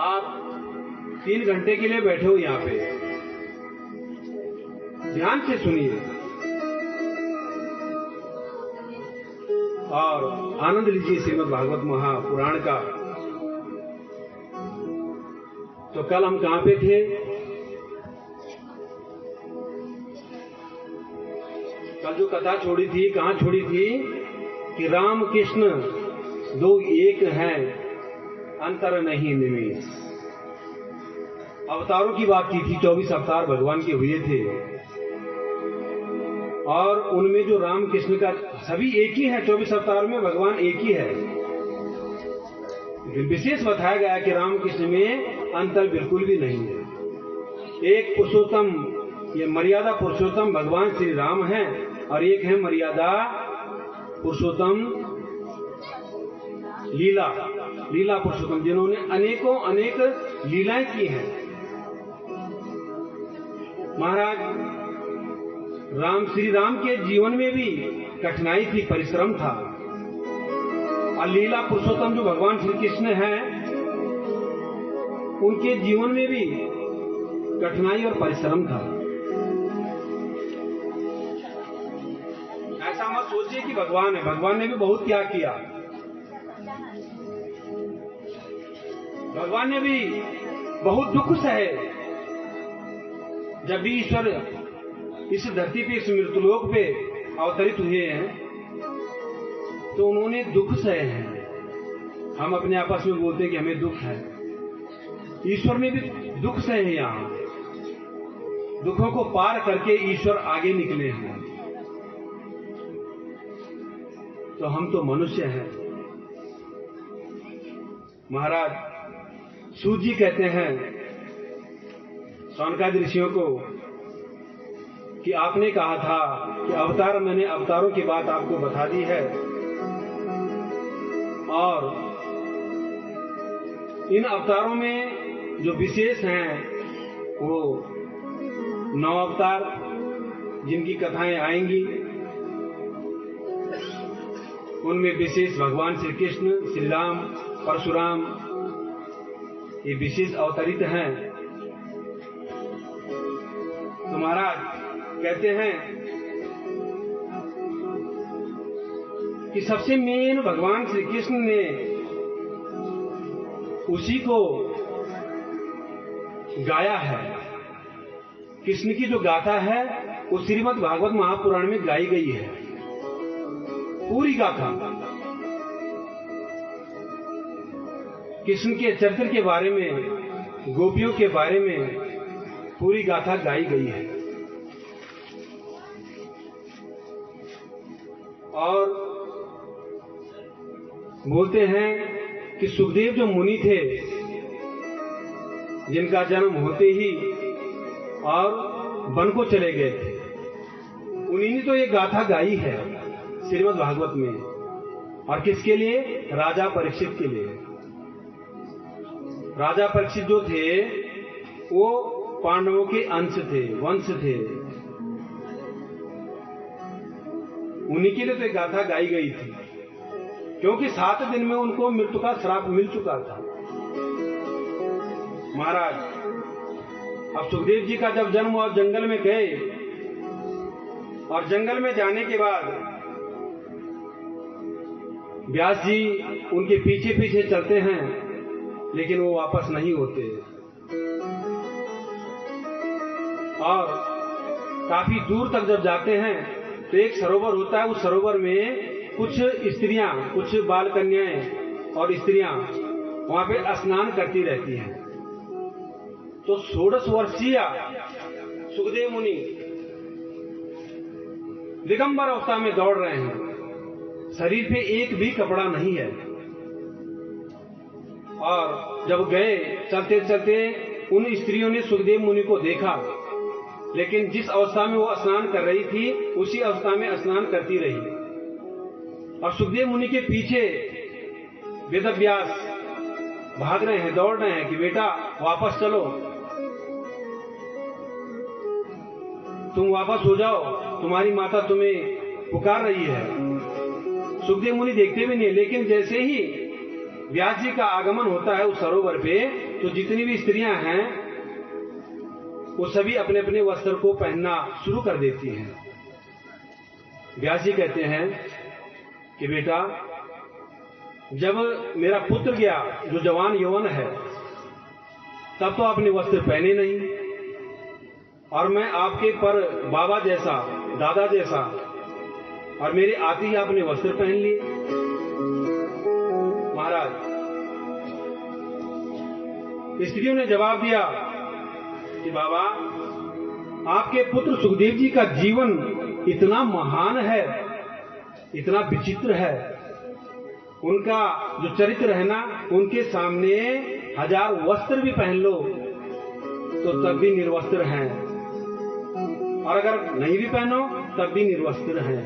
आप 3 घंटे के लिए बैठे हो यहाँ पे, ध्यान से सुनिए और आनंद लीजिए श्रीमद् भागवत महापुराण का। तो कल हम कहाँ पे थे? कल जो कथा छोड़ी थी, कहाँ छोड़ी थी कि राम कृष्ण दो एक हैं, अंतर नहीं निमेष। अवतारों की बात की थी। 24 अवतार भगवान के हुए थे और उनमें जो राम कृष्ण का सभी एक ही है। 24 अवतार में भगवान एक ही है, लेकिन विशेष बताया गया कि राम कृष्ण में अंतर बिल्कुल भी नहीं है। एक पुरुषोत्तम, ये मर्यादा पुरुषोत्तम भगवान श्री राम हैं और एक है मर्यादा पुरुषोत्तम लीला पुरुषोत्तम, जिन्होंने अनेकों अनेक लीलाएं की हैं। महाराज श्री राम के जीवन में भी कठिनाई थी, परिश्रम था, और लीला पुरुषोत्तम जो भगवान श्री कृष्ण हैं, उनके जीवन में भी कठिनाई और परिश्रम था। ऐसा मत सोचिए कि भगवान है, भगवान ने भी बहुत क्या किया। भगवान ने भी बहुत दुख सहे। जब भी ईश्वर इस धरती पे, इस मृत्युलोक पे अवतरित हुए हैं तो उन्होंने दुख सहे हैं। हम अपने आपस में बोलते हैं कि हमें दुख है, ईश्वर ने भी दुख सहे हैं। यहां दुखों को पार करके ईश्वर आगे निकले हैं। तो हम तो मनुष्य हैं। महाराज सूत जी कहते हैं शौनकादि ऋषियों को कि आपने कहा था कि अवतार, मैंने अवतारों की बात आपको बता दी है, और इन अवतारों में जो विशेष हैं वो 9 अवतार जिनकी कथाएं आएंगी, उनमें विशेष भगवान श्री कृष्ण, श्री राम, परशुराम, ये विशेष अवतरित हैं। तो महाराज कहते हैं कि सबसे मेन भगवान श्री कृष्ण ने उसी को गाया है। कृष्ण की जो गाथा है वो श्रीमद् भागवत महापुराण में गाई गई है, पूरी गाथा। कृष्ण के चरित्र के बारे में, गोपियों के बारे में पूरी गाथा गाई गई है। और बोलते हैं कि सुखदेव जो मुनि थे, जिनका जन्म होते ही और वन को चले गए थे, उन्हीं ने तो ये गाथा गाई है श्रीमद् भागवत में। और किसके लिए? राजा परीक्षित के लिए। राजा परीक्षित जो थे वो पांडवों के अंश थे, वंश थे, उन्हीं के लिए तो एक गाथा गाई गई थी, क्योंकि 7 दिन में उनको मृत्यु का श्राप मिल चुका था। महाराज अब सुखदेव जी का जब जन्म हुआ, जंगल में गए, और जंगल में जाने के बाद व्यास जी उनके पीछे पीछे चलते हैं, लेकिन वो वापस नहीं होते। और काफी दूर तक जब जाते हैं तो एक सरोवर होता है, उस सरोवर में कुछ स्त्रियां, कुछ बाल कन्याएं और स्त्रियां वहां पे स्नान करती रहती हैं। तो 16 वर्षीय सुखदेव मुनि दिगंबर अवस्था में दौड़ रहे हैं, शरीर पे एक भी कपड़ा नहीं है। और जब गए, चलते चलते उन स्त्रियों ने सुखदेव मुनि को देखा, लेकिन जिस अवस्था में वो स्नान कर रही थी उसी अवस्था में स्नान करती रही। और सुखदेव मुनि के पीछे वेदव्यास भाग रहे हैं, दौड़ रहे हैं कि बेटा वापस चलो, तुम वापस हो जाओ, तुम्हारी माता तुम्हें पुकार रही है। सुखदेव मुनि देखते भी नहीं, लेकिन जैसे ही व्यास जी का आगमन होता है उस सरोवर पे, तो जितनी भी स्त्रियां हैं वो सभी अपने अपने वस्त्र को पहनना शुरू कर देती हैं। व्यास जी कहते हैं कि बेटा, जब मेरा पुत्र गया जो जवान यौवन है, तब तो आपने वस्त्र पहने नहीं, और मैं आपके पर बाबा जैसा, दादा जैसा, और मेरे आते ही आपने वस्त्र पहन लिए। महाराज, स्त्रियों ने जवाब दिया कि बाबा, आपके पुत्र सुखदेव जी का जीवन इतना महान है, इतना विचित्र है, उनका जो चरित्र है ना, उनके सामने 1000 वस्त्र भी पहन लो तो तब भी निर्वस्त्र हैं, और अगर नहीं भी पहनो तब भी निर्वस्त्र हैं।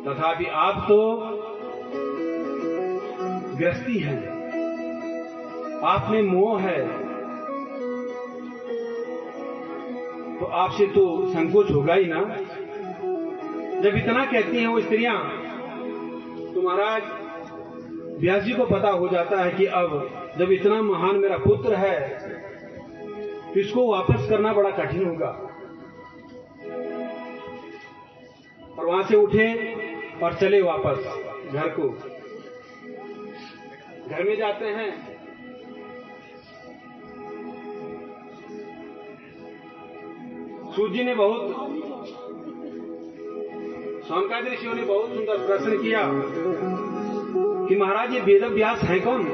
तथापि आप तो गृहस्थी हैं, आप में मोह है, तो आपसे तो संकोच होगा ही ना। जब इतना कहती हैं वो स्त्रियां, तो महाराज व्यास जी को पता हो जाता है कि अब जब इतना महान मेरा पुत्र है तो इसको वापस करना बड़ा कठिन होगा। और वहां से उठे और चले वापस घर को। घर में जाते हैं, सूत जी ने शौनकादि ऋषियों ने बहुत सुंदर प्रश्न किया कि महाराज ये वेद व्यास हैं कौन?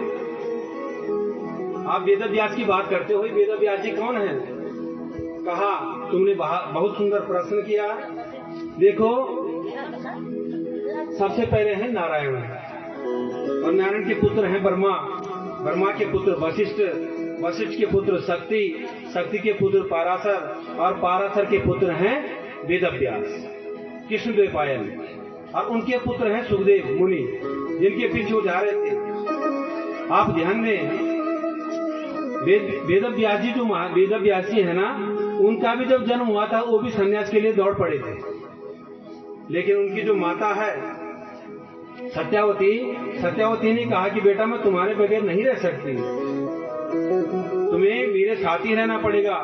आप वेद व्यास की बात करते हो, वेद व्यास जी कौन हैं? कहा, तुमने बहुत सुंदर प्रश्न किया। देखो, सबसे पहले हैं नारायण, और नारायण के पुत्र हैं ब्रह्मा, ब्रह्मा के पुत्र वशिष्ठ, वशिष्ठ के पुत्र शक्ति, शक्ति के पुत्र पाराशर, और पाराशर के पुत्र हैं वेदव्यास, कृष्णद्वैपायन, और उनके पुत्र हैं सुखदेव मुनि, जिनके पीछे वो जा रहे थे। आप ध्यान दें, वेदव्यास जी जो वेदव्यास जी है ना, उनका भी जब जन्म हुआ था वो भी सन्यास के लिए दौड़ पड़े थे, लेकिन उनकी जो माता है सत्यावती ने कहा कि बेटा मैं तुम्हारे बगैर नहीं रह सकती, तुम्हें मेरे साथ ही रहना पड़ेगा।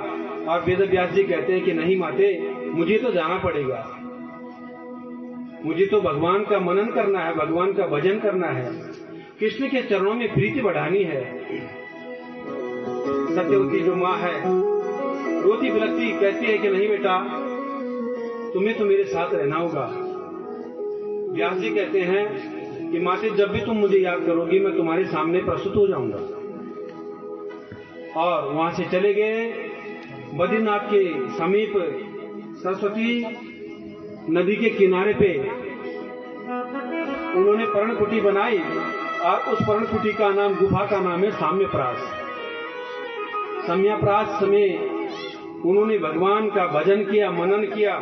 और वेदव्यास जी कहते हैं कि नहीं माते, मुझे तो जाना पड़ेगा, मुझे तो भगवान का मनन करना है, भगवान का भजन करना है, कृष्ण के चरणों में प्रीति बढ़ानी है। सत्यवती जो माँ है रोती बिलखती कहती है कि नहीं बेटा, तुम्हें तो मेरे साथ रहना होगा। व्यास जी कहते हैं कि माते, जब भी तुम मुझे याद करोगी मैं तुम्हारे सामने प्रस्तुत हो जाऊंगा। और वहां से चले गए बद्रीनाथ के समीप सरस्वती नदी के किनारे पे उन्होंने पर्णकुटी बनाई, और उस पर्णकुटी का नाम, गुफा का नाम है साम्यप्रास। साम्यप्रास में उन्होंने भगवान का भजन किया, मनन किया।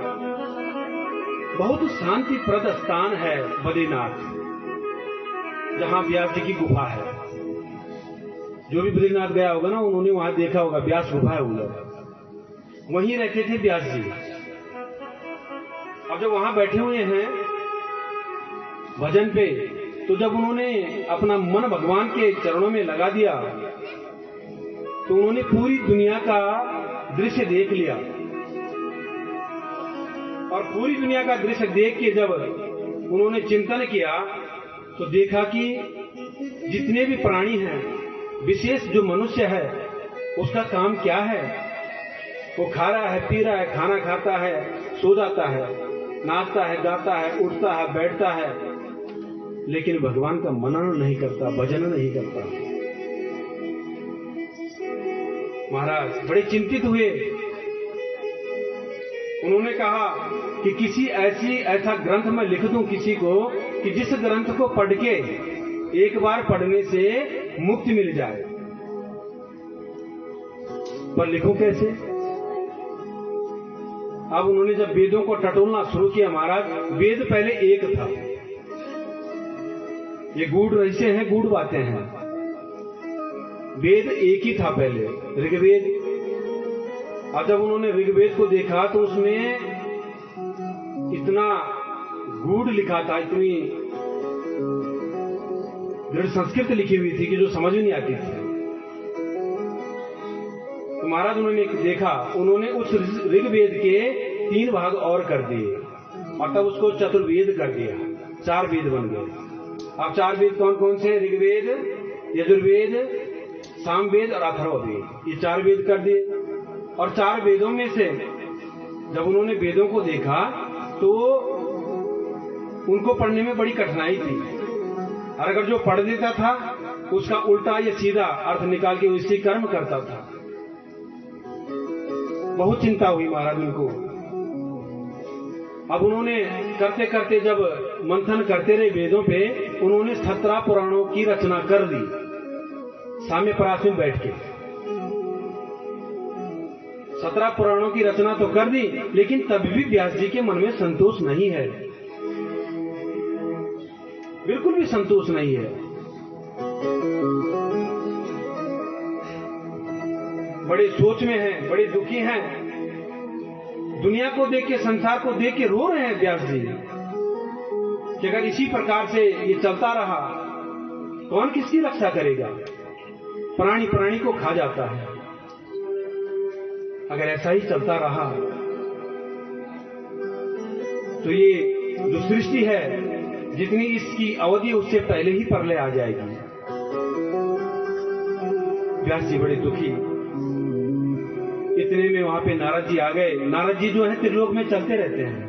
बहुत शांतिप्रद स्थान है बद्रीनाथ, जहां व्यास जी की गुफा है। जो भी बद्रीनाथ गया होगा ना, उन्होंने वहां देखा होगा, व्यास गुफा है उधर, वहीं रहते थे व्यास जी। अब जब वहां बैठे हुए हैं भजन पे, तो जब उन्होंने अपना मन भगवान के चरणों में लगा दिया, तो उन्होंने पूरी दुनिया का दृश्य देख लिया। और पूरी दुनिया का दृश्य देख के जब उन्होंने चिंतन किया, तो देखा कि जितने भी प्राणी हैं, विशेष जो मनुष्य है, उसका काम क्या है? वो खा रहा है, पी रहा है, खाना खाता है, सो जाता है, नाचता है, गाता है, उठता है, बैठता है, लेकिन भगवान का मनन नहीं करता, भजन नहीं करता। महाराज बड़े चिंतित हुए। उन्होंने कहा कि किसी ऐसा ग्रंथ मैं लिख दूं किसी को, कि जिस ग्रंथ को पढ़ के एक बार पढ़ने से मुक्ति मिल जाए, पर लिखूं कैसे? अब उन्होंने जब वेदों को टटोलना शुरू किया, महाराज वेद पहले एक था, ये गूढ़ रहस्य हैं, गूढ़ बातें हैं। वेद एक ही था पहले, ऋग्वेद। अब जब उन्होंने ऋग्वेद को देखा तो उसमें इतना गूढ़ लिखा था, इतनी दृढ़ संस्कृत लिखी हुई थी कि जो समझ में नहीं आती थी। तो महाराज उन्होंने देखा, उन्होंने उस ऋग्वेद के 3 भाग और कर दिए और तब उसको चतुर्वेद कर दिया, 4 वेद बन गए। अब 4 वेद कौन कौन से? ऋग्वेद, यजुर्वेद, सामवेद और अथर्ववेद, ये 4 वेद कर दिए। और 4 वेदों में से जब उन्होंने वेदों को देखा तो उनको पढ़ने में बड़ी कठिनाई थी, और अगर जो पढ़ देता था उसका उल्टा या सीधा अर्थ निकाल के उससे कर्म करता था। बहुत चिंता हुई महाराज उनको। अब उन्होंने करते करते जब मंथन करते रहे वेदों पे, उन्होंने 17 पुराणों की रचना कर दी साम्य परास में बैठ के। 17 पुराणों की रचना तो कर दी, लेकिन तब भी व्यास जी के मन में संतोष नहीं है, बिल्कुल भी संतोष नहीं है। बड़े सोच में हैं, बड़े दुखी हैं, दुनिया को देख के, संसार को देख के रो रहे हैं व्यास जी कि अगर इसी प्रकार से ये चलता रहा कौन किसकी रक्षा करेगा? प्राणी प्राणी को खा जाता है। अगर ऐसा ही चलता रहा तो ये जो सृष्टि है, जितनी इसकी अवधि उससे पहले ही परले आ जाएगी। व्यास जी बड़े दुखी। इतने में वहां पे नारद जी आ गए। नारद जी जो है त्रिलोक में चलते रहते हैं।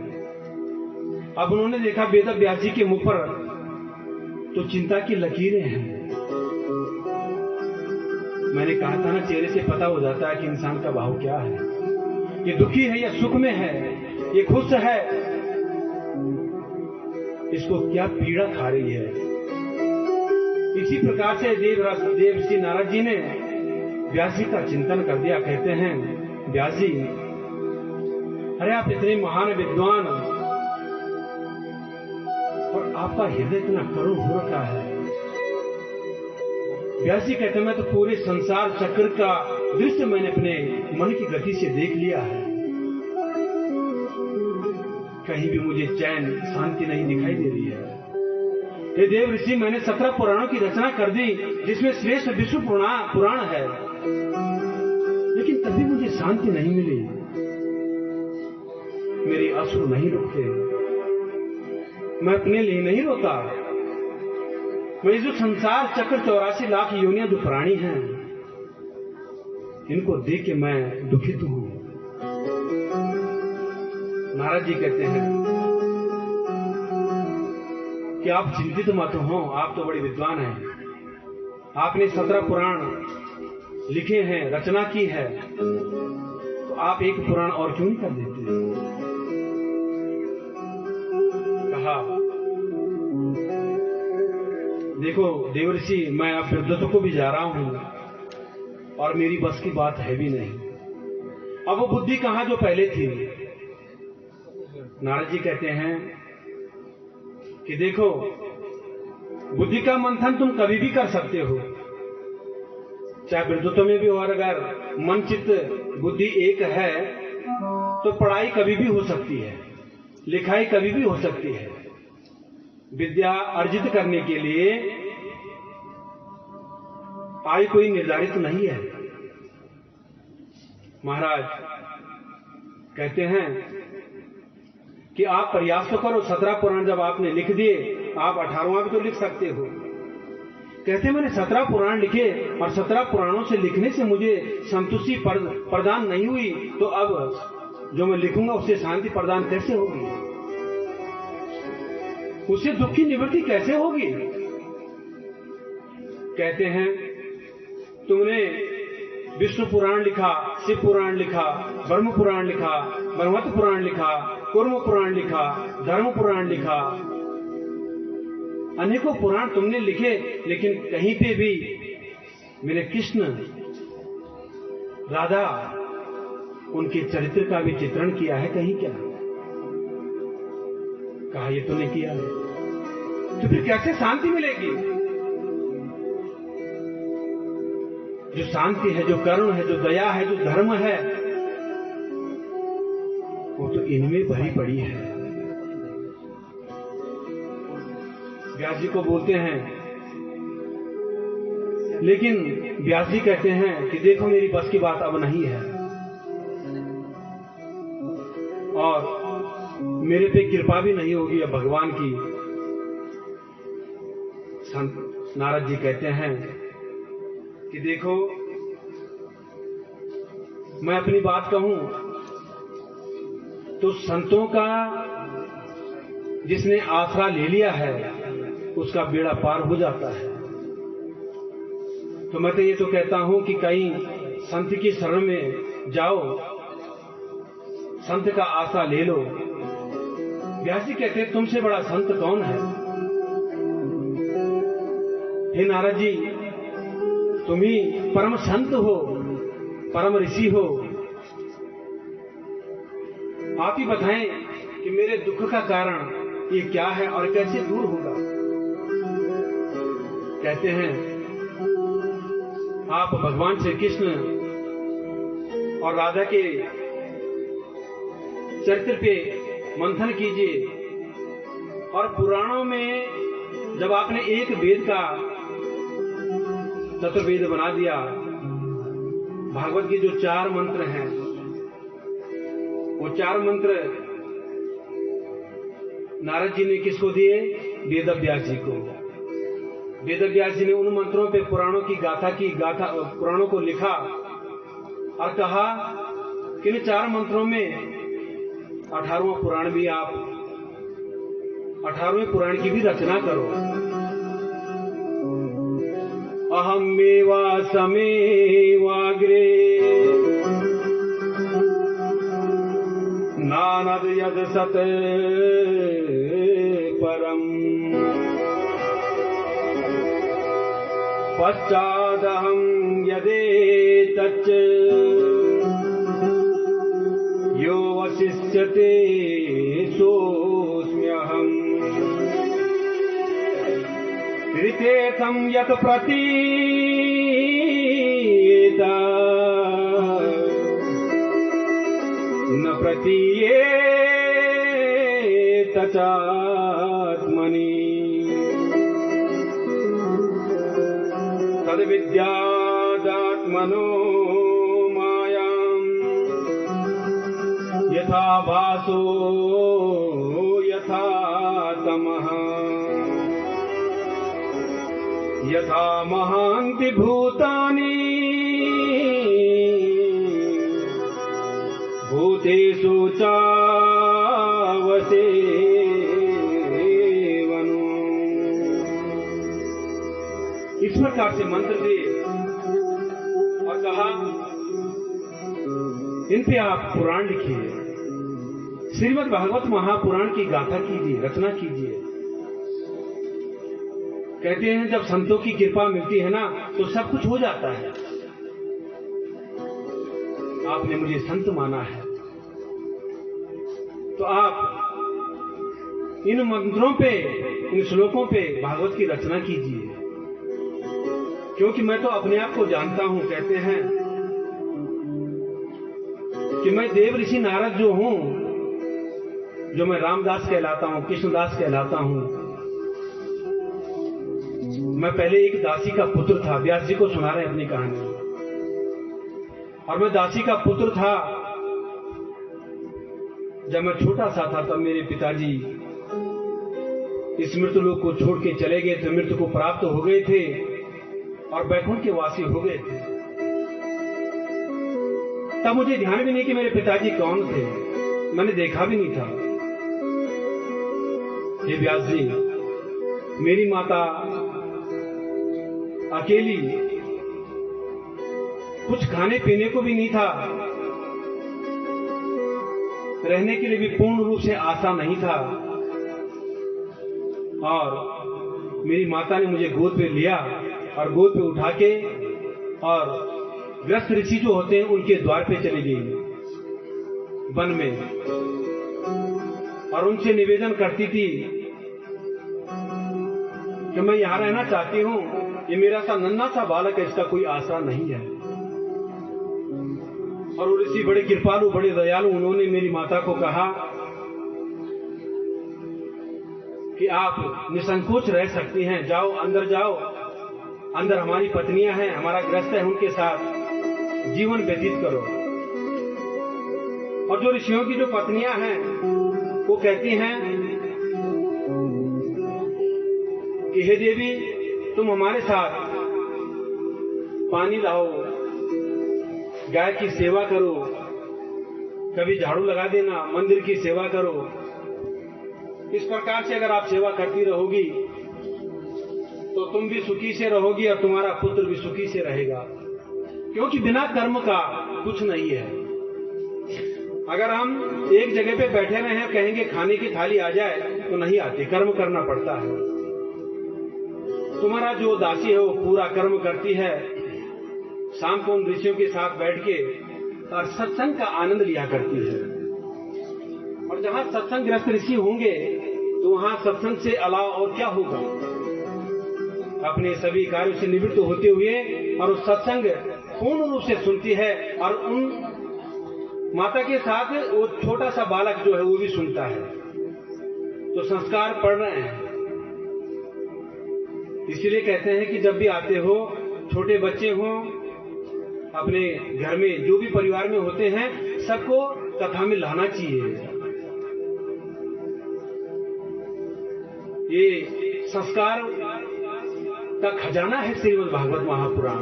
अब उन्होंने देखा वेद व्यास जी के मुख पर तो चिंता की लकीरें हैं। मैंने कहा था ना, चेहरे से पता हो जाता है कि इंसान का भाव क्या है। ये दुखी है या सुख में है, ये खुश है, इसको क्या पीड़ा खा रही है। इसी प्रकार से देव श्री नारद जी ने व्यास जी का चिंतन कर दिया। कहते हैं, व्यास जी, अरे आप इतने महान विद्वान और आपका हृदय इतना करुण हो रखा है। व्यास जी कहते हैं, मैं तो पूरे संसार चक्र का दृश्य मैंने अपने मन की गति से देख लिया है, कहीं भी मुझे चैन शांति नहीं दिखाई दे रही है। हे देव ऋषि, मैंने 17 पुराणों की रचना कर दी, जिसमें श्रेष्ठ विष्णु पुराण है, लेकिन तभी मुझे शांति नहीं मिली। मेरे अश्रु नहीं रुकते, मैं अपने लिए नहीं रोता। मैं जो संसार चक्र 84 लाख योनियां जो प्राणी हैं, इनको देख के मैं दुखित हूं। नारद जी कहते हैं कि आप चिंतित मत हो, आप तो बड़े विद्वान हैं, आपने 17 पुराण लिखे हैं, रचना की है, तो आप एक पुराण और क्यों नहीं कर देते? कहा, देखो देवर्षि, मैं अब विद्वत को भी जा रहा हूं और मेरी बस की बात है भी नहीं। अब वो बुद्धि कहां जो पहले थी। नारद जी कहते हैं कि देखो, बुद्धि का मंथन तुम कभी भी कर सकते हो, चाहे विद्वतों में भी हो। और अगर मन चित्त बुद्धि एक है तो पढ़ाई कभी भी हो सकती है, लिखाई कभी भी हो सकती है। विद्या अर्जित करने के लिए आयु कोई निर्धारित नहीं है। महाराज कहते हैं कि आप प्रयास तो करो। 17 पुराण जब आपने लिख दिए, आप 18वां भी तो लिख सकते हो। कहते मैंने 17 पुराण लिखे और 17 पुराणों से लिखने से मुझे संतुष्टि प्रदान नहीं हुई, तो अब जो मैं लिखूंगा उससे शांति प्रदान कैसे होगी? उससे दुख की निवृत्ति कैसे होगी? कहते हैं, तुमने विष्णु पुराण लिखा, शिव पुराण लिखा, ब्रह्म पुराण लिखा, ब्रह्मत्व पुराण लिखा, कूर्म पुराण लिखा, धर्म पुराण लिखा, अनेकों पुराण तुमने लिखे, लेकिन कहीं पे भी मेरे कृष्ण राधा उनके चरित्र का भी चित्रण किया है कहीं? क्या कहा, ये तो नहीं किया। तो फिर कैसे शांति मिलेगी? जो शांति है, जो करुण है, जो दया है, जो धर्म है, वो तो इनमें भरी पड़ी है। व्यास जी को बोलते हैं, लेकिन व्यास जी कहते हैं कि देखो मेरी बस की बात अब नहीं है और मेरे पे कृपा भी नहीं होगी अब भगवान की। संत नारद जी कहते हैं कि देखो मैं अपनी बात कहूं तो संतों का जिसने आसरा ले लिया है उसका बेड़ा पार हो जाता है। तो मैं तो ये तो कहता हूं कि कहीं संत की शरण में जाओ, संत का आसरा ले लो। व्यास जी कहते हैं तुमसे बड़ा संत कौन है? हे नारद जी, तुम ही परम संत हो, परम ऋषि हो। आप ही बताएं कि मेरे दुख का कारण ये क्या है और कैसे दूर होगा। कहते हैं आप भगवान श्री कृष्ण और राधा के चरित्र पे मंथन कीजिए और पुराणों में जब आपने एक वेद का चतुर्वेद बना दिया, भागवत के जो 4 मंत्र हैं वो 4 मंत्र नारद जी ने किसको दिए? वेद व्यास जी को। वेद व्यास जी ने उन मंत्रों पे पुराणों की गाथा पुराणों को लिखा और कहा कि इन 4 मंत्रों में 18वां पुराण भी आप 18वें पुराण की भी रचना करो। अहमेवा समेवाग्रे नानद यद सत परम पश्चादहं यदेतच्च यो वशिष्यते सोऽस्म्यहम् ऋतेथं यत् प्रतीत न प्रतीयेत चात्मनि तद्विद्यादात्मनो मायाम् यथा भासो यथा तमः यथा महान्ति भूतानि भूतेषु चावसेवनु। इस प्रकार से मंत्र दिए और कहा इन पे आप पुराण लिखिए, श्रीमद् भागवत महापुराण की गाथा कीजिए, रचना कीजिए। कहते हैं जब संतों की कृपा मिलती है ना तो सब कुछ हो जाता है। आपने मुझे संत माना है तो आप इन मंत्रों पे, इन श्लोकों पे भागवत की रचना कीजिए, क्योंकि मैं तो अपने आप को जानता हूं। कहते हैं कि मैं देव ऋषि नारद जो हूं, जो मैं रामदास कहलाता हूं, कृष्णदास कहलाता हूं, मैं पहले एक दासी का पुत्र था। व्यास जी को सुना रहे हैं अपनी कहानी। और मैं दासी का पुत्र था। जब मैं छोटा सा था तब मेरे पिताजी इस मृत्युलोक को छोड़ के चले गए थे, मृत्यु को प्राप्त हो गए थे और वैकुंठ के वासी हो गए थे। तब मुझे ध्यान भी नहीं कि मेरे पिताजी कौन थे, मैंने देखा भी नहीं था। हे व्यास जी, मेरी माता अकेली, कुछ खाने पीने को भी नहीं था, रहने के लिए भी पूर्ण रूप से आशा नहीं था। और मेरी माता ने मुझे गोद पे लिया और गोद पे उठा के और ग्रस्त ऋषि जो होते हैं उनके द्वार पे चली गई वन में, और उनसे निवेदन करती थी कि मैं यहां रहना चाहती हूं, ये मेरा सा नन्हा सा बालक है, इसका कोई आसरा नहीं है। और वो ऋषि बड़े कृपालु, बड़े दयालु, उन्होंने मेरी माता को कहा कि आप निसंकोच रह सकती हैं, जाओ अंदर जाओ, अंदर हमारी पत्नियां हैं, हमारा गृहस्थ है, उनके साथ जीवन व्यतीत करो। और जो ऋषियों की जो पत्नियां हैं वो कहती हैं कि हे देवी, तुम हमारे साथ पानी लाओ, गाय की सेवा करो, कभी झाड़ू लगा देना, मंदिर की सेवा करो। इस प्रकार से अगर आप सेवा करती रहोगी तो तुम भी सुखी से रहोगी और तुम्हारा पुत्र भी सुखी से रहेगा, क्योंकि बिना कर्म का कुछ नहीं है। अगर हम एक जगह पे बैठे रहे हैं, कहेंगे खाने की थाली आ जाए, तो नहीं आती, कर्म करना पड़ता है। तुम्हारा जो दासी है वो पूरा कर्म करती है, शाम को उन ऋषियों के साथ बैठ के और सत्संग का आनंद लिया करती है। और जहां सत्संग ग्रस्त ऋषि होंगे तो वहां सत्संग से अलावा और क्या होगा। अपने सभी कार्यों से निवृत्त होते हुए और उस सत्संग पूर्ण रूप से सुनती है, और उन माता के साथ वो छोटा सा बालक जो है वो भी सुनता है। तो संस्कार पढ़ रहे हैं। इसीलिए कहते हैं कि जब भी आते हो, छोटे बच्चे हों, अपने घर में जो भी परिवार में होते हैं, सबको कथा में लाना चाहिए। ये संस्कार का खजाना है श्रीमद् भागवत महापुराण।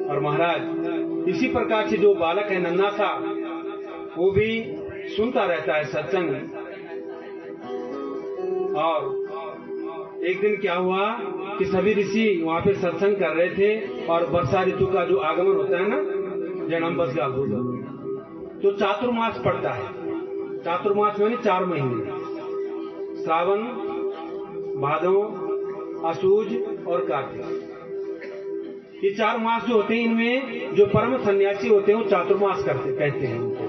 और महाराज इसी प्रकार से जो बालक है नन्हा सा, वो भी सुनता रहता है सत्संग। और एक दिन क्या हुआ कि सभी ऋषि वहां पे सत्संग कर रहे थे, और वर्षा ऋतु का जो आगमन होता है ना, जन्मबस का तो चातुर्मास पड़ता है। चातुर्मास यानी 4 महीने, श्रावण, भादो, असुज और कार्तिक। ये 4 मास जो होते हैं, इनमें जो परम सन्यासी होते हैं वो चातुर्मास कहते हैं उनको।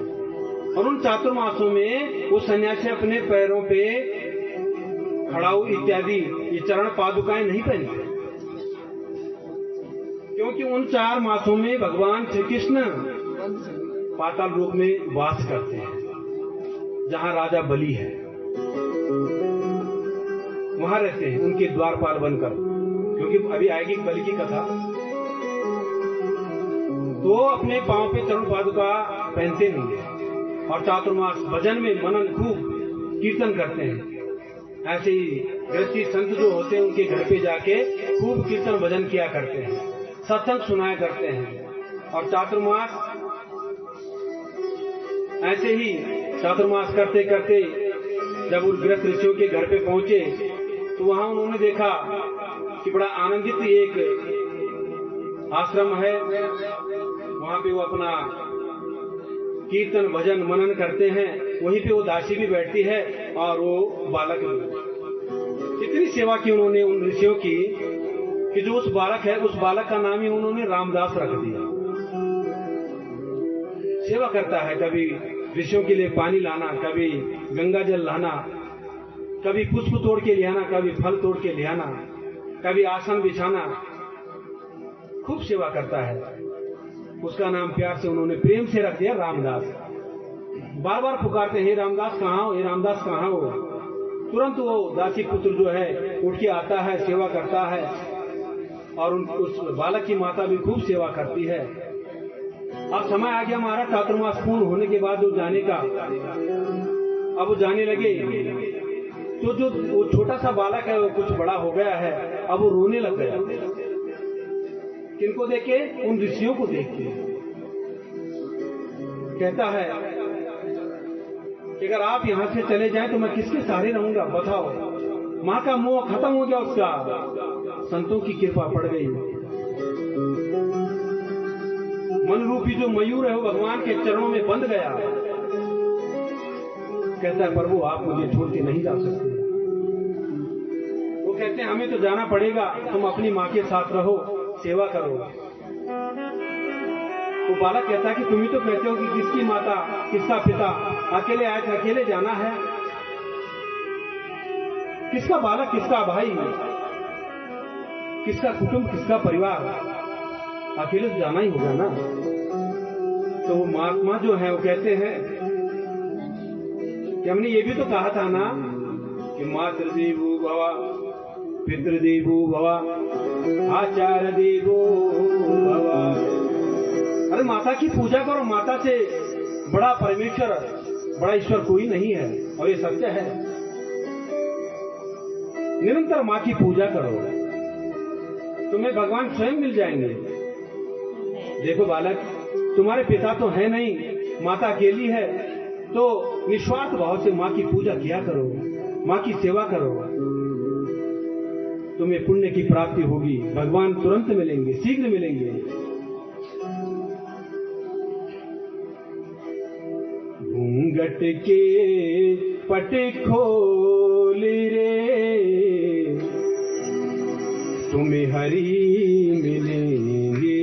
और उन चातुर्मासों में वो सन्यासी अपने पैरों पे खड़ाऊ इत्यादि ये चरण पादुकाएं नहीं पहनते, क्योंकि उन 4 मासों में भगवान श्री कृष्ण पाताल लोक में वास करते हैं, जहां राजा बलि है, वहां रहते हैं उनके द्वारपाल बनकर। क्योंकि अभी आएगी बलि की कथा। तो अपने पांव पे चरण पादुका पहनते नहीं है, और चातुर्मास भजन में मनन खूब कीर्तन करते हैं। ऐसे ही गृहस्थी संत जो होते हैं उनके घर पे जाके खूब कीर्तन भजन किया करते हैं, सत्संग सुनाया करते हैं। और चातुर्मास ऐसे ही चातुर्मास करते करते जब उन गृहस्थ ऋषियों के घर पे पहुंचे तो वहां उन्होंने देखा कि बड़ा आनंदित एक आश्रम है। वहां पे वो अपना कीर्तन भजन मनन करते हैं, वहीं पे वो दासी भी बैठती है और वो बालक भी। इतनी सेवा की उन्होंने उन ऋषियों की कि जो उस बालक है, उस बालक का नाम ही उन्होंने रामदास रख दिया। सेवा करता है, कभी ऋषियों के लिए पानी लाना, कभी गंगा जल लाना, कभी पुष्प तोड़ के ले आना, कभी फल तोड़ के ले आना, कभी आसन बिछाना, खूब सेवा करता है। उसका नाम प्यार से उन्होंने प्रेम से रख दिया रामदास। बार बार पुकारते हैं, हे रामदास कहाँ हो, हे रामदास कहाँ हो। तुरंत वो दासी पुत्र जो है उठ के आता है, सेवा करता है, और उस बालक की माता भी खूब सेवा करती है। अब समय आ गया हमारा चातुर्मास पूर्ण होने के बाद वो जाने का। अब वो जाने लगे तो जो वो छोटा सा बालक है वो कुछ बड़ा हो गया है, अब वो रोने लग गया। किनको देखे? उन ऋषियों को देख के। कहता है कि अगर आप यहां से चले जाएं तो मैं किसके सहारे रहूंगा, बताओ। मां का मोह खत्म हो गया उसका, संतों की कृपा पड़ गई। मन रूपी जो मयूर है वो भगवान के चरणों में बंध गया। कहता है प्रभु आप मुझे छोड़ के नहीं जा सकते। वो कहते हैं हमें तो जाना पड़ेगा, तुम अपनी माँ के साथ रहो, सेवा करो। वो बालक कहता है कि तुम ही तो कहते हो कि किसकी माता किसका पिता, अकेले आए थे, अकेले जाना है। किसका बालक किसका भाई, किसका कुटुंब किसका परिवार, अकेले तो जाना ही होगा ना। तो वो महात्मा जो है वो कहते हैं कि हमने ये भी तो कहा था ना कि मातृदेवो भव, पितृदेवो भव, आचार्य देवो भव। अरे माता की पूजा करो, माता से बड़ा परमेश्वर, बड़ा ईश्वर कोई नहीं है, और ये सत्य है। निरंतर माँ की पूजा करो, तुम्हें भगवान स्वयं मिल जाएंगे। देखो बालक, तुम्हारे पिता तो है नहीं, माता अकेली है, तो निस्वार्थ भाव से माँ की पूजा किया करो, माँ की सेवा करो, तुम्हें पुण्य की प्राप्ति होगी, भगवान तुरंत मिलेंगे, शीघ्र मिलेंगे। घूंघट के पट खोल रे, तुम्हें हरि मिलेंगे।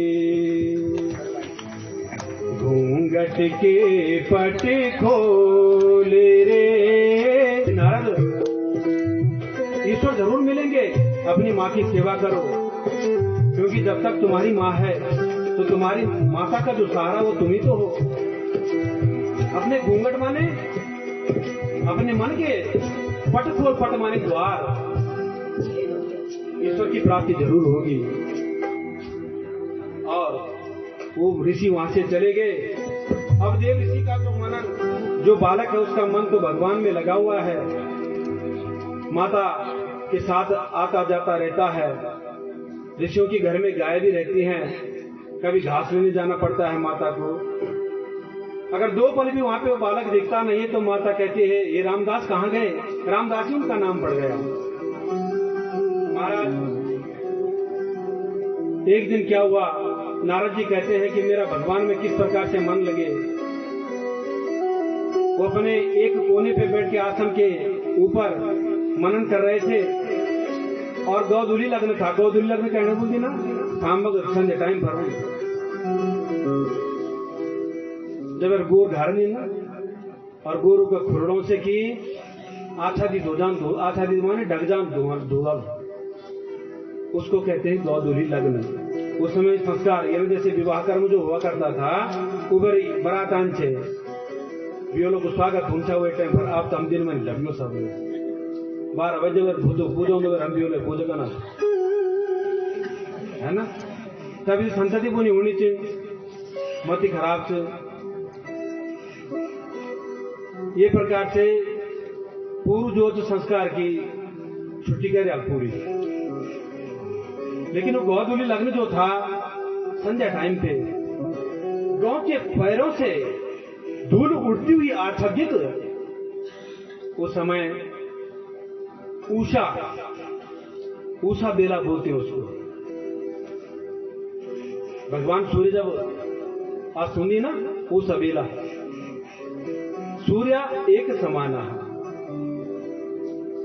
घूंघट के पट खोल रे, नारद ईश्वर जरूर मिलेंगे, अपनी माँ की सेवा करो, क्योंकि जब तक तुम्हारी माँ है तो तुम्हारी माता का जो सहारा वो तुम ही तो हो। अपने घूंघट माने अपने मन के पट खोल, पट माने द्वार, ईश्वर की प्राप्ति जरूर होगी। और वो ऋषि वहां से चले गए। अब देव ऋषि का जो मनन, जो बालक है उसका मन तो भगवान में लगा हुआ है, माता के साथ आता जाता रहता है। ऋषियों की घर में गाय भी रहती हैं, कभी घास लेने जाना पड़ता है माता को। अगर दो पल भी वहां पे वो बालक दिखता नहीं है तो माता कहती है, ये रामदास कहाँ गए? रामदास ही उनका नाम पड़ गया। महाराज एक दिन क्या हुआ, नारद जी कहते हैं कि मेरा भगवान में किस प्रकार से मन लगे। वो अपने एक कोने पे बैठ के आसन के ऊपर मनन कर रहे थे, और गौदुली लग्न था। गौदुली लग्न कहना बोलती ना, शाम संध्या टाइम पर जब गोर घारनी ना, और गोरू के खुरड़ों से की आछादी दोजान दो, आछादी माने ढगजान धोला, उसको कहते हैं गौदुली लग्न। उस समय संस्कार यानी जैसे विवाह कर्म जो हुआ करता था, उबरी बरातान छे वियोलो को स्वागत पहुंचा हुए टाइम पर आप तम दिन में लग्नो सब 12 बजे पूजो मगर हम वियोले पूजा करना है ना। तभी संतति पुनी होनी चाहिए, मति खराब से ये प्रकार से पूर्व जो संस्कार की छुट्टी करे अब पूरी। लेकिन वो गौदुली लग्न जो था संध्या टाइम पे, गांव के पैरों से धूल उड़ती हुई आच्छादित, उस समय उषा बेला बोलते हैं उसको। भगवान सूर्य जब आज सुनी ना, उषा बेला, सूर्य एक समाना है।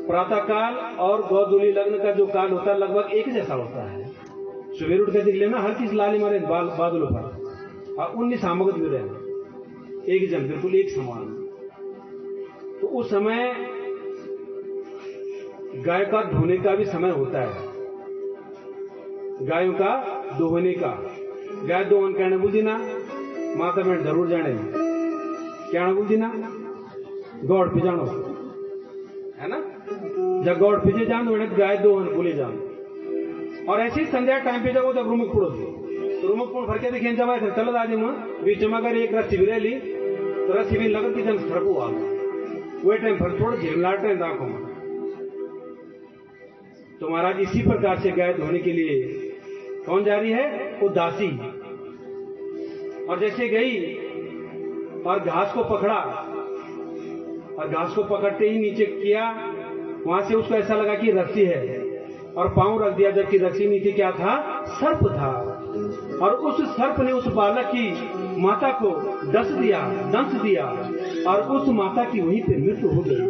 प्रातः काल और गौदुली लग्न का जो काल होता है लगभग एक जैसा होता है। सवेरे उठ के देख लेना, हर किस लाली मारे बादलों पर, और 19 सामग्री मिले एक जन, बिल्कुल एक समान। तो उस समय गाय का धोने का भी समय होता है, गायों का दोहने का। गाय दोहन कहने बोलती ना, माता बहन जरूर जाने क्या बोलती ना, गौड़ पे जानो है ना, जब गौड़ पिजे जान तो गाय दोहन बोले जान। और ऐसे ही संध्या टाइम पे जब रूमुख फोड़ो तो रूमुख फोड़ भर के देखें जब चल दादी माँ बीच में अगर एक रस्सी भी ली तो रस्सी भी लगती जन सड़को आ वही टाइम भर छोड़ झिमलाट रहे आंखों में। तो महाराज इसी प्रकार से गाय धोने के लिए कौन जा रही है? वो दासी। और जैसे गई और घास को पकड़ा, और घास को पकड़ते ही नीचे किया, वहां से उसको ऐसा लगा कि रस्सी है, और पांव रख दिया, जबकि रस्सी नीचे क्या था? सर्प था। और उस सर्प ने उस बालक की माता को दंश दिया, और उस माता की वहीं पे मृत्यु हो गई।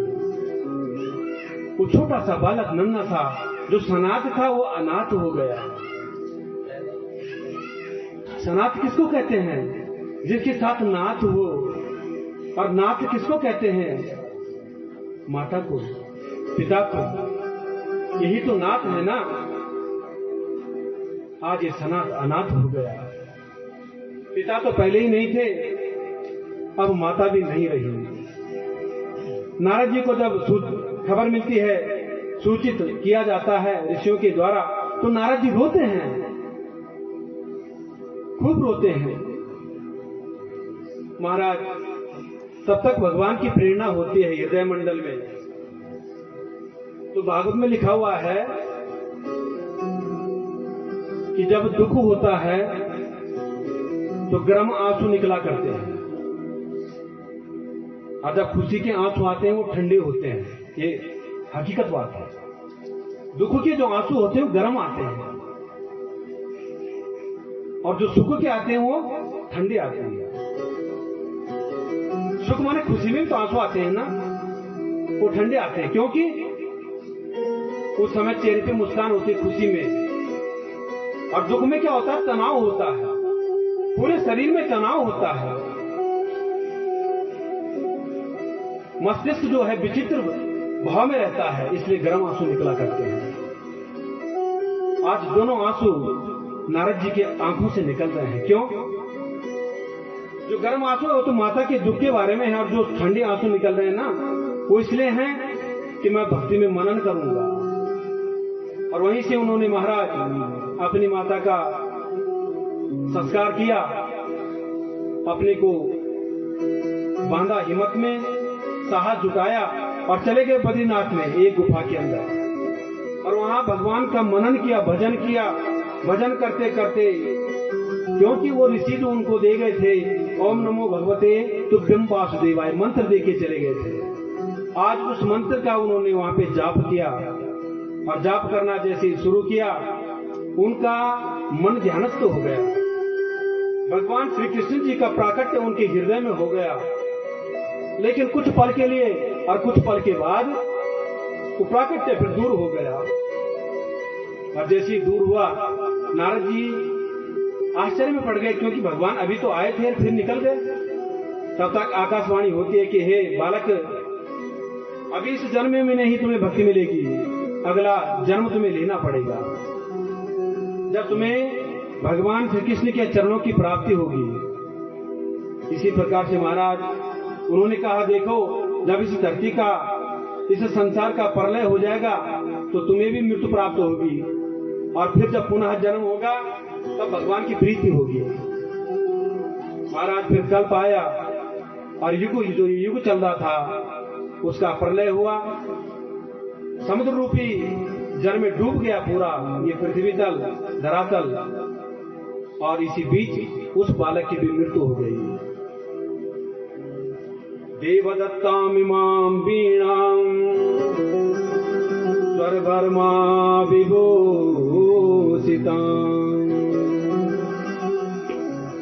वो छोटा सा बालक नन्हा था, जो सनाथ था वो अनाथ हो गया। सनाथ किसको कहते हैं? जिसके साथ नाथ हो। और नाथ किसको कहते हैं? माता को, पिता को। यही तो नाथ है ना। आज ये सनाथ अनाथ हो गया। पिता तो पहले ही नहीं थे, अब माता भी नहीं रही। नारद जी को जब खबर मिलती है, सूचित किया जाता है ऋषियों के द्वारा, तो नारद जी रोते हैं, खूब रोते हैं। महाराज, तब तक भगवान की प्रेरणा होती है हृदय मंडल में। तो भागवत में लिखा हुआ है कि जब दुख होता है तो गर्म आंसू निकला करते हैं, और जब खुशी के आंसू आते हैं वो ठंडे होते हैं। ये हकीकत बात है। दुख के जो आंसू होते हैं वो गर्म आते हैं, और जो सुख के आते हैं वो ठंडे आते हैं। सुख माने खुशी में तो आंसू आते हैं ना, वो ठंडे आते हैं, क्योंकि उस समय चेहरे पे मुस्कान होती है खुशी में। और दुख में क्या होता है? तनाव होता है, पूरे शरीर में तनाव होता है। मस्तिष्क जो है विचित्र भाव में रहता है, इसलिए गर्म आंसू निकला करते हैं। आज दोनों आंसू नारद जी के आंखों से निकल रहे हैं। क्यों? जो गर्म आंसू है वो तो माता के दुख के बारे में है, और जो ठंडे आंसू निकल रहे हैं ना, वो इसलिए हैं कि मैं भक्ति में मनन करूंगा। और वहीं से उन्होंने महाराज अपनी माता का संस्कार किया, अपने को बांधा हिम्मत में, साहस जुटाया और चले गए बद्रीनाथ में, एक गुफा के अंदर। और वहां भगवान का मनन किया, भजन किया। भजन करते करते, क्योंकि वो ऋषि जो उनको दे गए थे, ओम नमो भगवते तुभ्यम वासुदेवाय मंत्र दे के चले गए थे। आज उस मंत्र का उन्होंने वहां पे जाप किया, और जाप करना जैसे शुरू किया, उनका मन ध्यानस्थ हो गया। भगवान श्री कृष्ण जी का प्राकट्य उनके हृदय में हो गया। लेकिन कुछ पल के लिए और कुछ पल के बाद वो प्राकट्य फिर दूर हो गया। और जैसे ही दूर हुआ, नारद जी आश्चर्य में पड़ गए, क्योंकि भगवान अभी तो आए थे फिर निकल गए। तब तक आकाशवाणी होती है कि हे बालक, अभी इस जन्म में नहीं तुम्हें भक्ति मिलेगी, अगला जन्म तुम्हें लेना पड़ेगा, जब तुम्हें भगवान श्री कृष्ण के चरणों की प्राप्ति होगी। इसी प्रकार से महाराज उन्होंने कहा, देखो, जब इस धरती का, इस संसार का प्रलय हो जाएगा तो तुम्हें भी मृत्यु प्राप्त होगी, और फिर जब पुनः जन्म होगा तब भगवान की प्रीति होगी। महाराज फिर कल्प आया, और जो युग चल रहा था उसका प्रलय हुआ। समुद्र रूपी जल में डूब गया पूरा ये पृथ्वी तल, धरातल, और इसी बीच उस बालक की भी मृत्यु हो गई। देवदत्तामिमां वीणां स्वरवर्मा विभूषितां।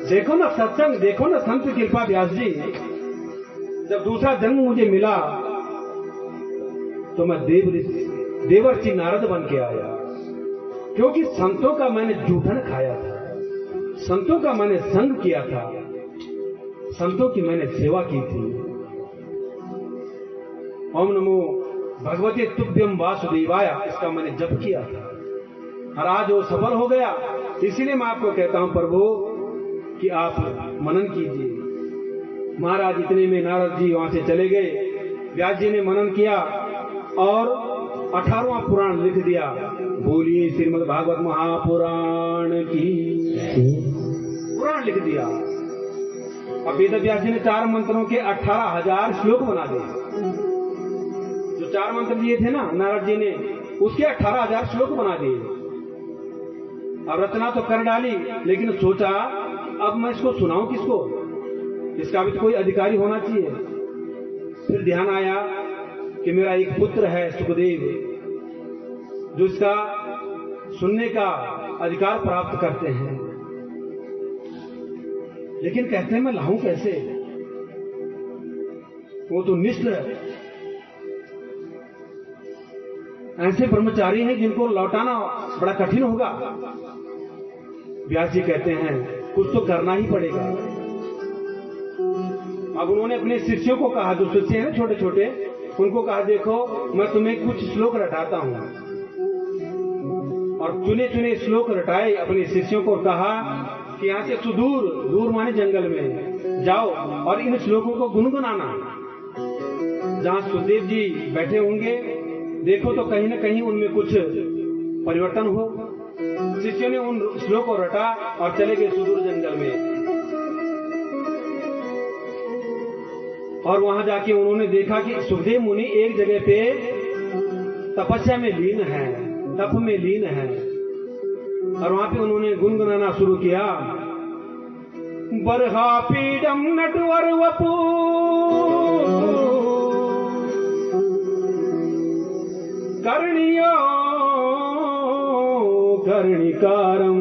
देखो ना सत्संग, देखो ना संत कृपा व्यास जी, जब दूसरा जन्म मुझे मिला तो मैं देवर्षि नारद बन के आया, क्योंकि संतों का मैंने जूठन खाया था, संतों का मैंने संग किया था, संतों की मैंने सेवा की थी। ओम नमो भगवते तुभ्यम वासुदेवाय, इसका मैंने जप किया था, और आज वो सफल हो गया। इसीलिए मैं आपको कहता हूं प्रभु कि आप मनन कीजिए। महाराज इतने में नारद जी वहां से चले गए। व्यास जी ने मनन किया और 18वां पुराण लिख दिया। बोलिए श्रीमद् भागवत महापुराण की, पुराण लिख दिया। अब वेद व्यास जी ने 4 मंत्रों के 18,000 श्लोक बना दिए। जो 4 मंत्र दिए थे ना नारद जी ने, उसके 18,000 श्लोक बना दिए। अब रचना तो कर डाली, लेकिन सोचा अब मैं इसको सुनाऊं किसको, इसका भी तो कोई अधिकारी होना चाहिए। फिर ध्यान आया कि मेरा एक पुत्र है सुखदेव, जो इसका सुनने का अधिकार प्राप्त करते हैं, लेकिन कहते हैं मैं लाऊं कैसे, वो तो निष्ठ ऐसे ब्रह्मचारी हैं जिनको लौटाना बड़ा कठिन होगा। व्यास जी कहते हैं कुछ तो करना ही पड़ेगा। अब उन्होंने अपने शिष्यों को कहा, जो शिष्य हैं छोटे छोटे, उनको कहा देखो मैं तुम्हें कुछ श्लोक रटाता हूं। और चुने चुने श्लोक रटाए अपने शिष्यों को, कहा कि यहां से सुदूर, दूर माने जंगल में जाओ और इन श्लोकों को गुनगुनाना। जहां सुखदेव जी बैठे होंगे, देखो तो कहीं न कहीं उनमें कुछ परिवर्तन हो। शिष्यों ने उन श्लोक को रटा और चले गए सुदूर जंगल में। और वहां जाके उन्होंने देखा कि सुखदेव मुनि एक जगह पे तपस्या में लीन है, तप में लीन है। और वहां पे उन्होंने गुनगुनाना शुरू किया, बरहा पीडम नटवर वपू कर्णियो कर्णिकारम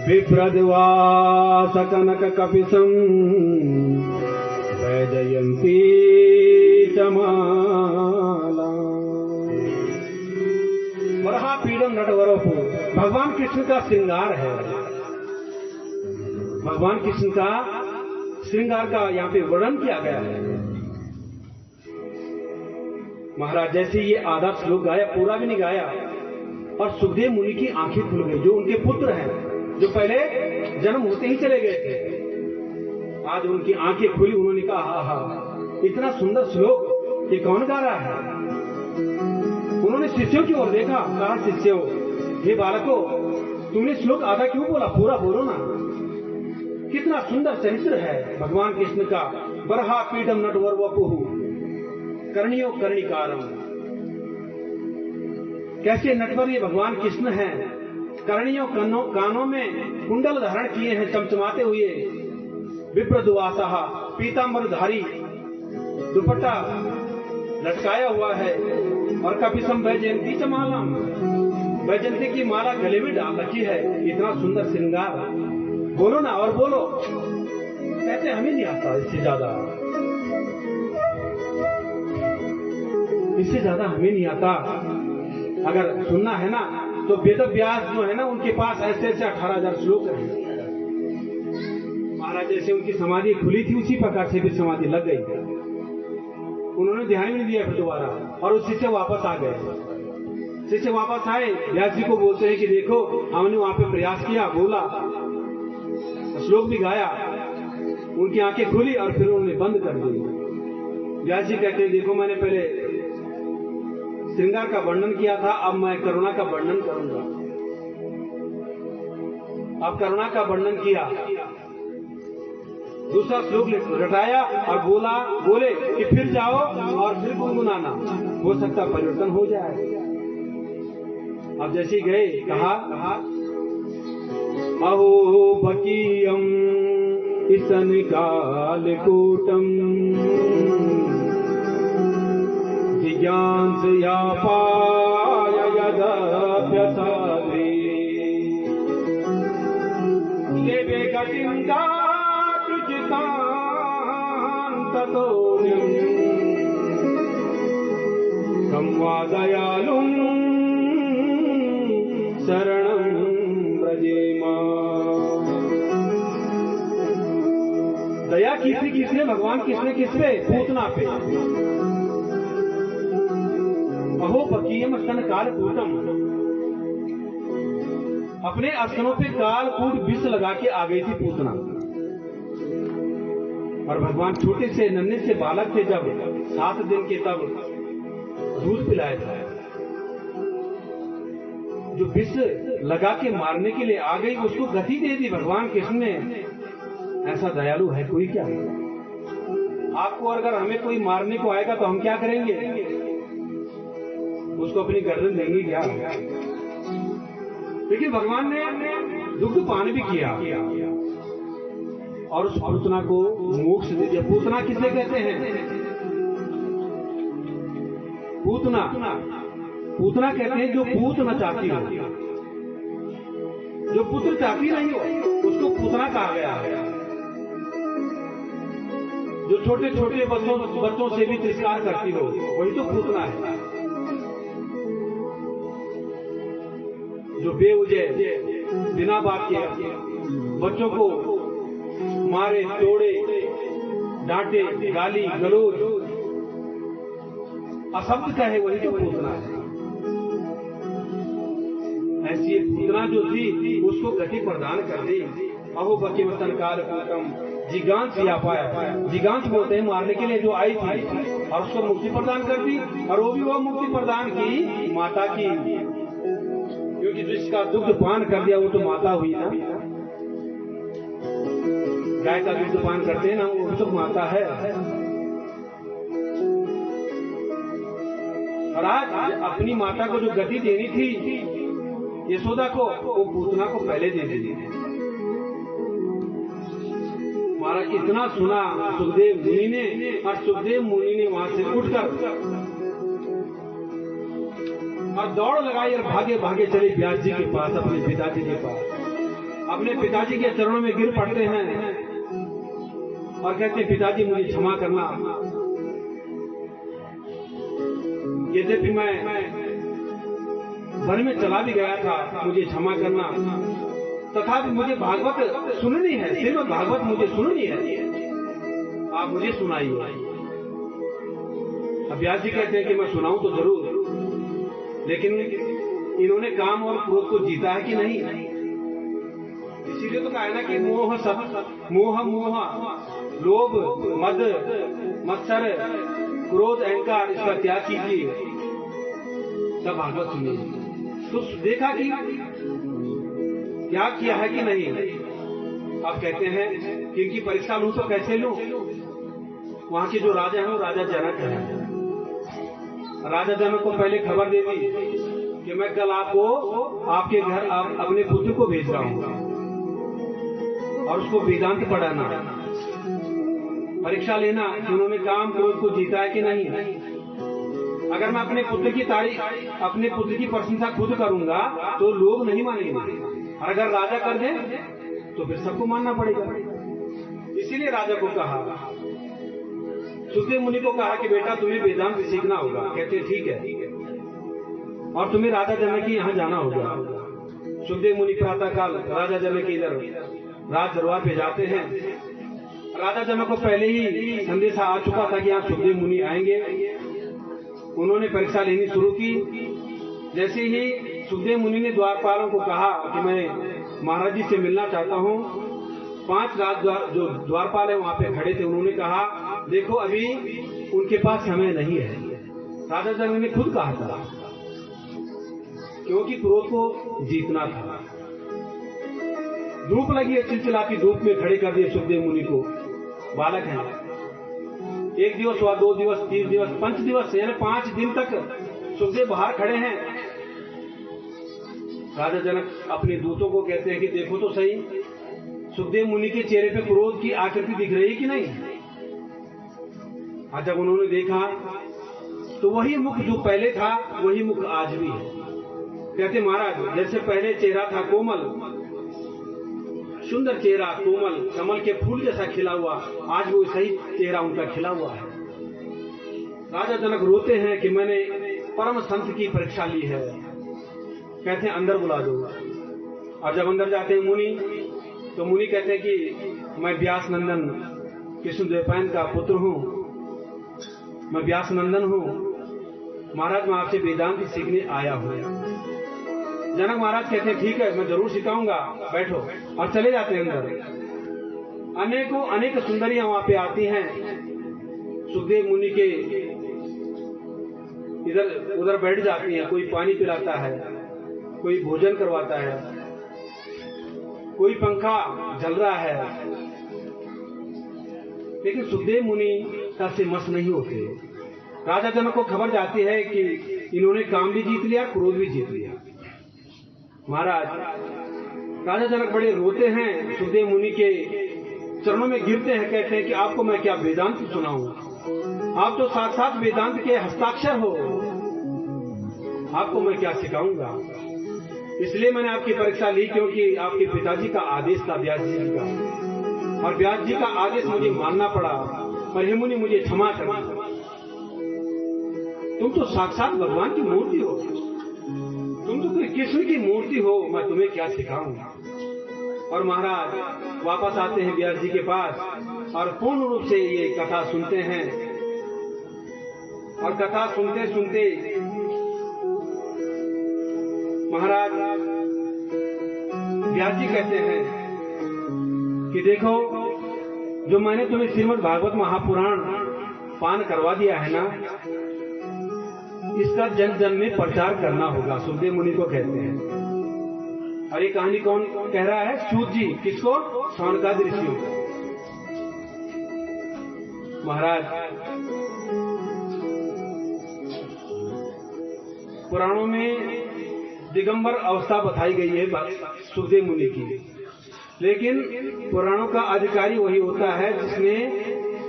बिभ्रद्वास कनक कपिसं वैजयंती तमाला। वरहा पीडम नटवरपु भगवान कृष्ण का श्रृंगार है। भगवान कृष्ण का श्रृंगार का यहाँ पे वर्णन किया गया है। महाराज जैसे ये आधा श्लोक गाया, पूरा भी नहीं गाया, और सुखदेव मुनि की आंखें खुल गई, जो उनके पुत्र हैं, जो पहले जन्म होते ही चले गए थे। आज उनकी आंखें खुली, उन्होंने कहा, हा इतना सुंदर श्लोक ये कौन गा रहा है। उन्होंने शिष्यों की ओर देखा, कहा, शिष्यों, हे बालकों, तुमने श्लोक आधा क्यों बोला, पूरा बोलो ना। कितना सुंदर चरित्र है भगवान कृष्ण का। बरहा पीडम नटवर वपुहु कर्णियो कर्णिकारम। कैसे नटवर ये भगवान कृष्ण हैं। कर्णियों कानों में कुंडल धारण किए हैं चमचमाते हुए। विप्रदुवासा पीतांबरधारी दुपट्टा लटकाया हुआ है। और कपिसम वैजयंती च मालाम, वैजयंती की माला गले में डाल रखी है। इतना सुंदर श्रृंगार, बोलो ना और बोलो। कहते हमें नहीं आता इससे ज्यादा, इससे ज्यादा हमें नहीं आता। अगर सुनना है ना तो वेद व्यास जो है ना, उनके पास ऐसे ऐसे 18,000 श्लोक हैं। महाराज जैसे उनकी समाधि खुली थी, उसी प्रकार से भी समाधि लग गई। उन्होंने ध्यान नहीं दिया फिर दोबारा, और उसी से वापस आ गए। शिष्य वापस आए, व्यास जी को बोलते हैं कि देखो हमने वहां पे प्रयास किया, बोला, श्लोक भी गाया। उनकी आंखें खुली और फिर उन्होंने बंद कर दी। व्यास जी कहते हैं, देखो मैंने पहले श्रृंगार का वर्णन किया था, अब मैं करुणा का वर्णन करूंगा। अब करुणा का वर्णन किया, दूसरा श्लोक रटाया और बोले कि फिर जाओ और फिर गुनगुनाना, हो सकता परिवर्तन हो जाए। अब जैसे गए, कहा अहो बकीयम ईसन कालकूटम जिज्ञांस या पाय यदप्यसादे लेवे गतिं दातृजितां ततोऽन्यं कं वा दयालुं शरणं व्रजेमा। दया किसने भगवान किसने पूतना पे। अहो बकीयम स्तन कालकूटम, अपने स्तनों पे कालकूट विष लगा के आ गई थी पूतना। और भगवान छोटे से नन्हे से बालक थे, जब 7 दिन के तब दूध पिलाया था। जो विष लगा के मारने के लिए आ गई, उसको गति दे दी भगवान कृष्ण ने। ऐसा दयालु है कोई क्या? आपको अगर हमें कोई मारने को आएगा तो हम क्या करेंगे? उसको अपनी गर्दन देंगे क्या? लेकिन भगवान ने दुग्ध पान भी किया और उस पूतना को मोक्ष दे दिया। पूतना किसे कहते हैं? पूतना कहते हैं जो पूत न चाहती हो, जो पुत्र चाहती नहीं हो, उसको पूतना कहा गया है। जो छोटे छोटे बच्चों से भी तिरस्कार करती हो, वही तो पूतना है। जो बेवजह बिना बात के बच्चों को मारे, तोड़े, डांटे, गाली गलौज, अशब्द कहे, वही तो पूतना है। ऐसी पूतना जो थी उसको गति प्रदान कर दी। अहो बकीम स्तन कालकूटम जिगांस या पाया। जिगांस बोलते हैं मारने के लिए जो आई थी और उसको मुक्ति प्रदान कर दी, और वो भी वो मुक्ति प्रदान की माता की, क्योंकि जिसका दुग्ध पान कर दिया वो तो माता हुई ना। गाय का दुग्ध पान करते हैं ना, वो तो माता है। और आज अपनी माता को जो गति देनी थी यशोदा को, वो पूतना को पहले दे दी। महाराज इतना सुना सुखदेव मुनि ने, और सुखदेव मुनि ने वहां से उठकर और दौड़ लगाई और भागे भागे चले व्यास जी के पास, अपने पिताजी के पास। अपने पिताजी के चरणों में गिर पड़ते हैं और कहते हैं पिताजी मुझे क्षमा करना, यद्यपि मैं वन में चला भी गया था, मुझे क्षमा करना, तथापि मुझे भागवत सुननी है, श्रीमद् भागवत मुझे सुननी है, आप मुझे सुनाइए। अब व्यास जी कहते हैं कि मैं सुनाऊं तो जरूर, लेकिन इन्होंने काम और क्रोध को जीता है कि नहीं। इसीलिए तो कहा है ना कि मोह लोभ, मद, मत्सर, क्रोध, अहंकार, इसका त्याग कीजिए, तब भागवत सुनिए। तो देखा कि त्याग किया है कि नहीं। अब कहते हैं कि इनकी परीक्षा लूं तो कैसे लूं। वहां के जो राजा हैं वो राजा जनक है। राजा जनक को पहले खबर दे दी कि मैं कल आपको आपके घर अपने पुत्र को भेज रहा हूं और उसको वेदांत पढ़ाना, परीक्षा लेना कि उन्होंने काम क्रोध को जीता है कि नहीं। अगर मैं अपने पुत्र की तारीफ, अपने पुत्र की प्रशंसा खुद करूंगा तो लोग नहीं मानेंगे, और अगर राजा कर दे तो फिर सबको मानना पड़ेगा। इसीलिए राजा को कहा, सुखदेव मुनि को कहा कि बेटा तुम्हें वेदांत सीखना होगा। कहते ठीक है, और तुम्हें राजा जनक के यहाँ जाना होगा। सुखदेव मुनि प्रातः काल राजा जनक के इधर राज दरबार पे जाते हैं। राजा जनक को पहले ही संदेशा आ चुका था कि यहाँ सुखदेव मुनि आएंगे। उन्होंने परीक्षा लेनी शुरू की। जैसे ही सुखदेव मुनि ने द्वारपालों को कहा कि मैं महाराज जी से मिलना चाहता हूँ, 5 जो द्वारपाल है वहां पे खड़े थे, उन्होंने कहा देखो अभी उनके पास समय नहीं है। राजा जनक ने खुद कहा था, क्योंकि क्रोध को जीतना था। धूप लगी है, चिलचिलाती धूप में खड़े कर दिए सुखदेव मुनि को। बालक है, 1 दिवस हुआ, 2 दिवस, 3 दिवस, 5 दिवस, यानी 5 दिन तक सुखदेव बाहर खड़े हैं। राजा जनक अपने दूतों को कहते हैं कि देखो तो सही, सुखदेव मुनि के चेहरे पे क्रोध की आकृति दिख रही है कि नहीं। और जब उन्होंने देखा तो वही मुख जो पहले था वही मुख आज भी है। कहते महाराज जैसे पहले चेहरा था कोमल, सुंदर चेहरा, कोमल कमल के फूल जैसा खिला हुआ, आज वो सही चेहरा उनका खिला हुआ है। राजा जनक रोते हैं कि मैंने परम संत की परीक्षा ली है। कहते हैं अंदर बुला दो। और जब अंदर जाते हैं मुनि, तो मुनि कहते हैं कि मैं व्यास नंदन कृष्णद्वैपायन का पुत्र हूँ, मैं व्यास नंदन हूँ महाराज, मैं आपसे वेदांत सीखने आया हूँ। जनक महाराज कहते हैं ठीक है, मैं जरूर सिखाऊंगा, बैठो। और चले जाते हैं अंदर। अनेक सुंदरियां वहां पे आती हैं, सुखदेव मुनि के इधर उधर बैठ जाती हैं। कोई पानी पिलाता है, कोई भोजन करवाता है, कोई पंखा जल रहा है, लेकिन सुखदेव मुनि सबसे मस्त नहीं होते। राजा जनक को खबर जाती है कि इन्होंने काम भी जीत लिया, क्रोध भी जीत लिया। महाराज राजा जनक बड़े रोते हैं, सुखदेव मुनि के चरणों में गिरते हैं, कहते हैं कि आपको मैं क्या वेदांत सुनाऊं, आप तो साक्षात वेदांत के हस्ताक्षर हो, आपको मैं क्या सिखाऊंगा। इसलिए मैंने आपकी परीक्षा ली क्योंकि आपके पिताजी का आदेश था, व्यास जी का, और व्यास जी का आदेश मुझे मानना पड़ा। पर हे मुनि मुझे क्षमा करना, तुम तो साक्षात भगवान की मूर्ति हो, तुम तो कोई कृष्ण की मूर्ति हो, मैं तुम्हें क्या सिखाऊंगा। और महाराज वापस आते हैं व्यास जी के पास और पूर्ण रूप से ये कथा सुनते हैं। और कथा सुनते सुनते महाराज व्यास जी कहते हैं कि देखो जो मैंने तुम्हें श्रीमद् भागवत महापुराण पान करवा दिया है ना, इसका जन जन में प्रचार करना होगा, सुखदेव मुनि को कहते हैं। और ये कहानी कौन कह रहा है? सूत जी। किसको? शौनकादि ऋषियों को। महाराज, पुराणों में दिगंबर अवस्था बताई गई है सुखदेव मुनि की, लेकिन पुराणों का अधिकारी वही होता है जिसने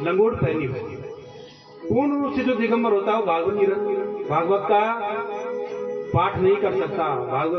लंगोट पहनी हो। पूर्ण रूप से जो दिगंबर होता है वो भागवत का पाठ नहीं कर सकता, भागवत